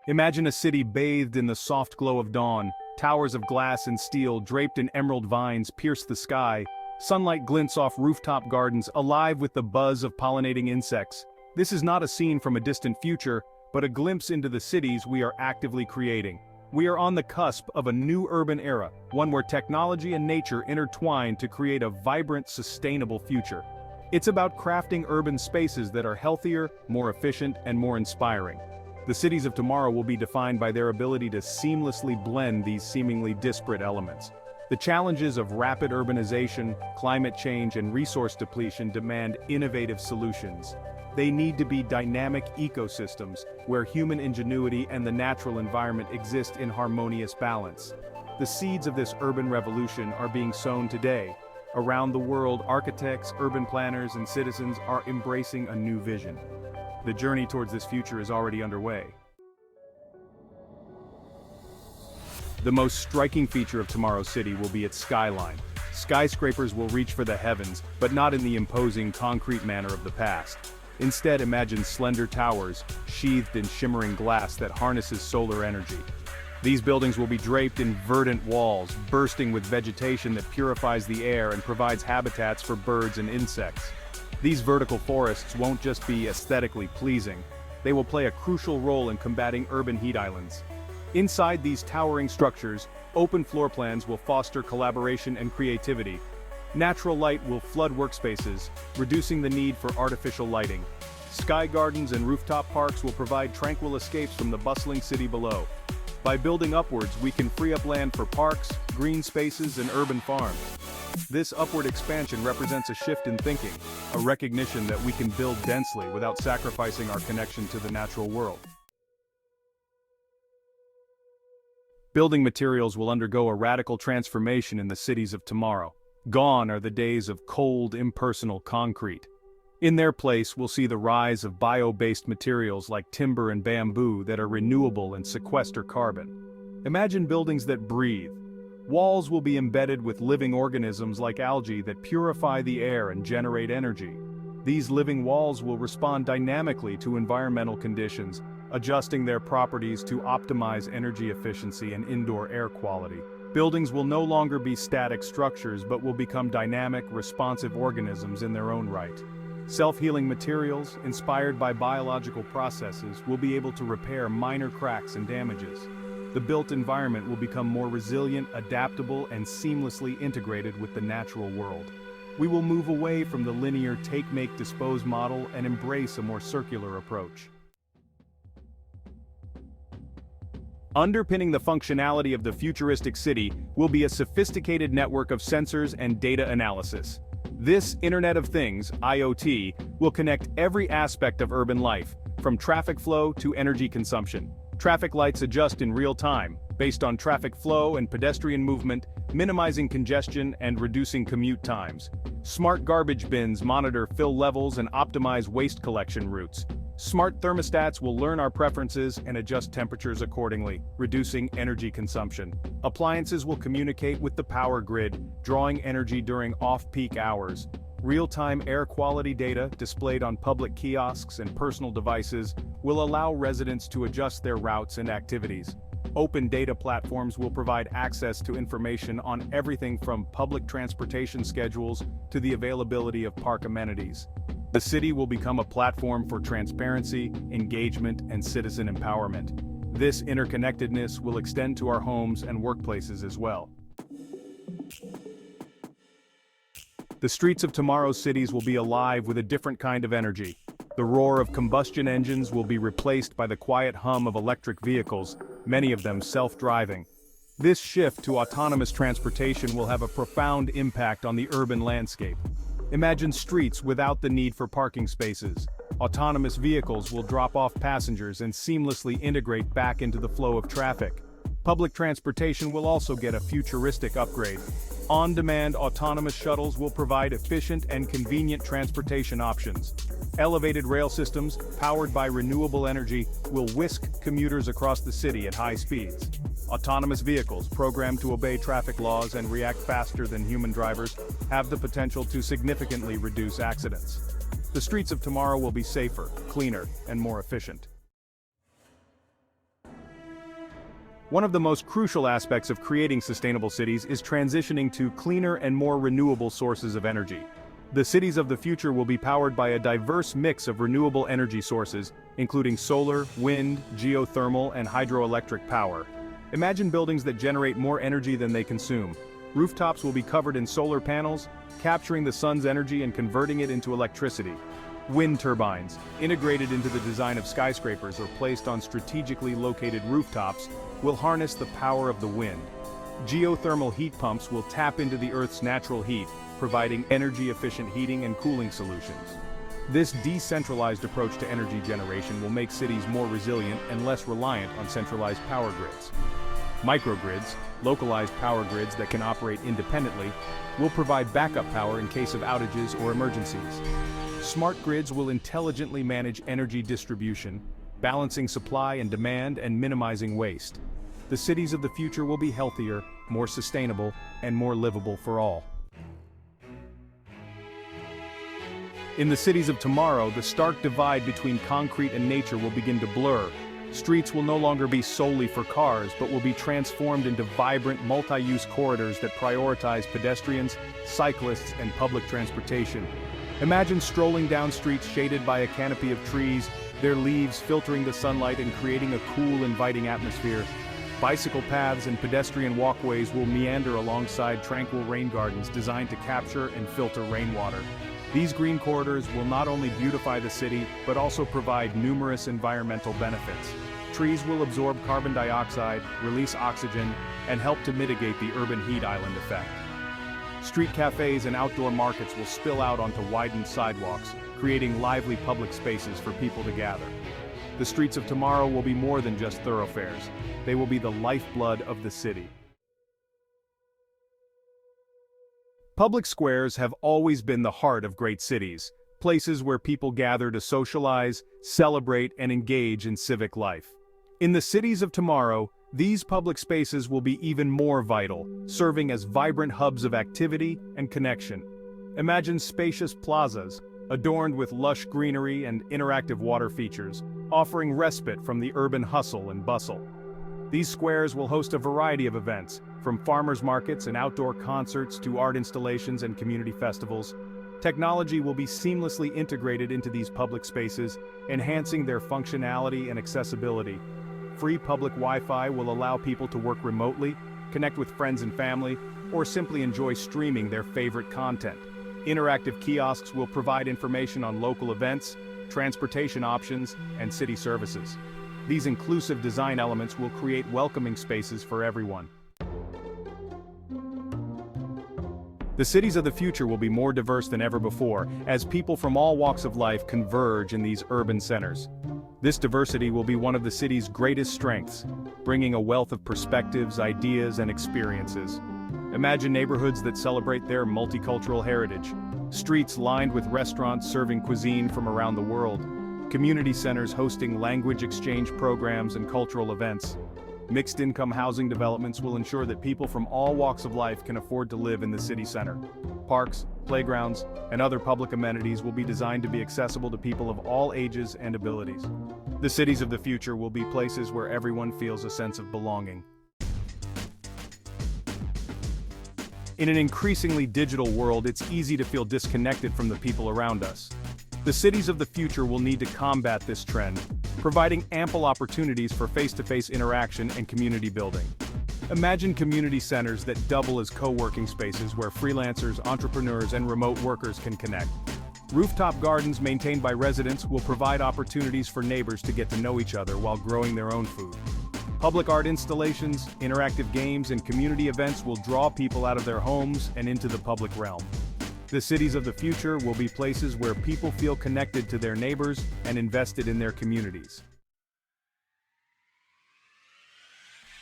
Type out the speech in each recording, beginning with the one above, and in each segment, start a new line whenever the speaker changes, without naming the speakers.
Imagine a city bathed in the soft glow of dawn. Towers of glass and steel draped in emerald vines pierce the sky. Sunlight glints off rooftop gardens, alive with the buzz of pollinating insects. This is not a scene from a distant future, but a glimpse into the cities we are actively creating. We are on the cusp of a new urban era, one where technology and nature intertwine to create a vibrant, sustainable future. It's about crafting urban spaces that are healthier, more efficient, and more inspiring. The cities of tomorrow will be defined by their ability to seamlessly blend these seemingly disparate elements. The challenges of rapid urbanization, climate change, and resource depletion demand innovative solutions. They need to be dynamic ecosystems, where human ingenuity and the natural environment exist in harmonious balance. The seeds of this urban revolution are being sown today. Around the world, architects, urban planners, and citizens are embracing a new vision. The journey towards this future is already underway. The most striking feature of tomorrow's city will be its skyline. Skyscrapers will reach for the heavens, but not in the imposing concrete manner of the past. Instead, imagine slender towers, sheathed in shimmering glass that harnesses solar energy. These buildings will be draped in verdant walls, bursting with vegetation that purifies the air and provides habitats for birds and insects. These vertical forests won't just be aesthetically pleasing, they will play a crucial role in combating urban heat islands. Inside these towering structures, open floor plans will foster collaboration and creativity. Natural light will flood workspaces, reducing the need for artificial lighting. Sky gardens and rooftop parks will provide tranquil escapes from the bustling city below. By building upwards, we can free up land for parks, green spaces, and urban farms. This upward expansion represents a shift in thinking, a recognition that we can build densely without sacrificing our connection to the natural world. Building materials will undergo a radical transformation in the cities of tomorrow. Gone are the days of cold, impersonal concrete. In their place, we'll see the rise of bio-based materials like timber and bamboo that are renewable and sequester carbon. Imagine buildings that breathe. Walls will be embedded with living organisms like algae that purify the air and generate energy. These living walls will respond dynamically to environmental conditions, adjusting their properties to optimize energy efficiency and indoor air quality. Buildings will no longer be static structures but will become dynamic, responsive organisms in their own right. Self-healing materials, inspired by biological processes, will be able to repair minor cracks and damages. The built environment will become more resilient, adaptable, and seamlessly integrated with the natural world. We will move away from the linear take, make, dispose model and embrace a more circular approach. Underpinning the functionality of the futuristic city will be a sophisticated network of sensors and data analysis. This Internet of Things, IoT, will connect every aspect of urban life, from traffic flow to energy consumption. Traffic lights adjust in real time, based on traffic flow and pedestrian movement, minimizing congestion and reducing commute times. Smart garbage bins monitor fill levels and optimize waste collection routes. Smart thermostats will learn our preferences and adjust temperatures accordingly, reducing energy consumption. Appliances will communicate with the power grid, drawing energy during off-peak hours. Real-time air quality data, displayed on public kiosks and personal devices, will allow residents to adjust their routes and activities. Open data platforms will provide access to information on everything from public transportation schedules to the availability of park amenities. The city will become a platform for transparency, engagement, and citizen empowerment. This interconnectedness will extend to our homes and workplaces as well. The streets of tomorrow's cities will be alive with a different kind of energy. The roar of combustion engines will be replaced by the quiet hum of electric vehicles, many of them self-driving. This shift to autonomous transportation will have a profound impact on the urban landscape. Imagine streets without the need for parking spaces. Autonomous vehicles will drop off passengers and seamlessly integrate back into the flow of traffic. Public transportation will also get a futuristic upgrade. On-demand autonomous shuttles will provide efficient and convenient transportation options. Elevated rail systems, powered by renewable energy, will whisk commuters across the city at high speeds. Autonomous vehicles, programmed to obey traffic laws and react faster than human drivers, have the potential to significantly reduce accidents. The streets of tomorrow will be safer, cleaner, and more efficient. One of the most crucial aspects of creating sustainable cities is transitioning to cleaner and more renewable sources of energy. The cities of the future will be powered by a diverse mix of renewable energy sources, including solar, wind, geothermal, and hydroelectric power. Imagine buildings that generate more energy than they consume. Rooftops will be covered in solar panels, capturing the sun's energy and converting it into electricity. Wind turbines, integrated into the design of skyscrapers or placed on strategically located rooftops, will harness the power of the wind. Geothermal heat pumps will tap into the Earth's natural heat, providing energy-efficient heating and cooling solutions. This decentralized approach to energy generation will make cities more resilient and less reliant on centralized power grids. Microgrids, localized power grids that can operate independently, will provide backup power in case of outages or emergencies. Smart grids will intelligently manage energy distribution, balancing supply and demand and minimizing waste. The cities of the future will be healthier, more sustainable, and more livable for all. In the cities of tomorrow, the stark divide between concrete and nature will begin to blur. Streets will no longer be solely for cars, but will be transformed into vibrant, multi-use corridors that prioritize pedestrians, cyclists, and public transportation. Imagine strolling down streets shaded by a canopy of trees, their leaves filtering the sunlight and creating a cool, inviting atmosphere. Bicycle paths and pedestrian walkways will meander alongside tranquil rain gardens designed to capture and filter rainwater. These green corridors will not only beautify the city, but also provide numerous environmental benefits. Trees will absorb carbon dioxide, release oxygen, and help to mitigate the urban heat island effect. Street cafes and outdoor markets will spill out onto widened sidewalks, creating lively public spaces for people to gather. The streets of tomorrow will be more than just thoroughfares. They will be the lifeblood of the city. Public squares have always been the heart of great cities, places where people gather to socialize, celebrate, and engage in civic life. In the cities of tomorrow, these public spaces will be even more vital, serving as vibrant hubs of activity and connection. Imagine spacious plazas, adorned with lush greenery and interactive water features, offering respite from the urban hustle and bustle. These squares will host a variety of events, from farmers markets and outdoor concerts to art installations and community festivals. Technology will be seamlessly integrated into these public spaces, enhancing their functionality and accessibility. Free public Wi-Fi will allow people to work remotely, connect with friends and family, or simply enjoy streaming their favorite content. Interactive kiosks will provide information on local events, transportation options, and city services. These inclusive design elements will create welcoming spaces for everyone. The cities of the future will be more diverse than ever before, as people from all walks of life converge in these urban centers. This diversity will be one of the city's greatest strengths, bringing a wealth of perspectives, ideas, and experiences. Imagine neighborhoods that celebrate their multicultural heritage, streets lined with restaurants serving cuisine from around the world, community centers hosting language exchange programs and cultural events. Mixed-income housing developments will ensure that people from all walks of life can afford to live in the city center. Parks, playgrounds, and other public amenities will be designed to be accessible to people of all ages and abilities. The cities of the future will be places where everyone feels a sense of belonging. In an increasingly digital world, it's easy to feel disconnected from the people around us. The cities of the future will need to combat this trend, providing ample opportunities for face-to-face interaction and community building. Imagine community centers that double as co-working spaces where freelancers, entrepreneurs, and remote workers can connect. Rooftop gardens maintained by residents will provide opportunities for neighbors to get to know each other while growing their own food. Public art installations, interactive games, and community events will draw people out of their homes and into the public realm. The cities of the future will be places where people feel connected to their neighbors and invested in their communities.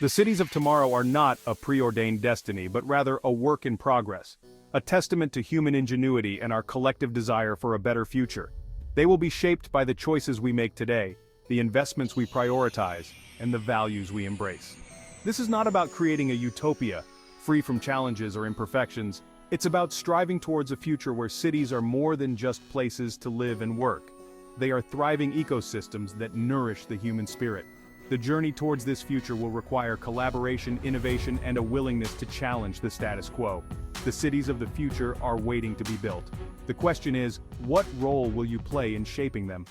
The cities of tomorrow are not a preordained destiny, but rather a work in progress, a testament to human ingenuity and our collective desire for a better future. They will be shaped by the choices we make today, the investments we prioritize, and the values we embrace. This is not about creating a utopia, free from challenges or imperfections. It's about striving towards a future where cities are more than just places to live and work. They are thriving ecosystems that nourish the human spirit. The journey towards this future will require collaboration, innovation, and a willingness to challenge the status quo. The cities of the future are waiting to be built. The question is, what role will you play in shaping them?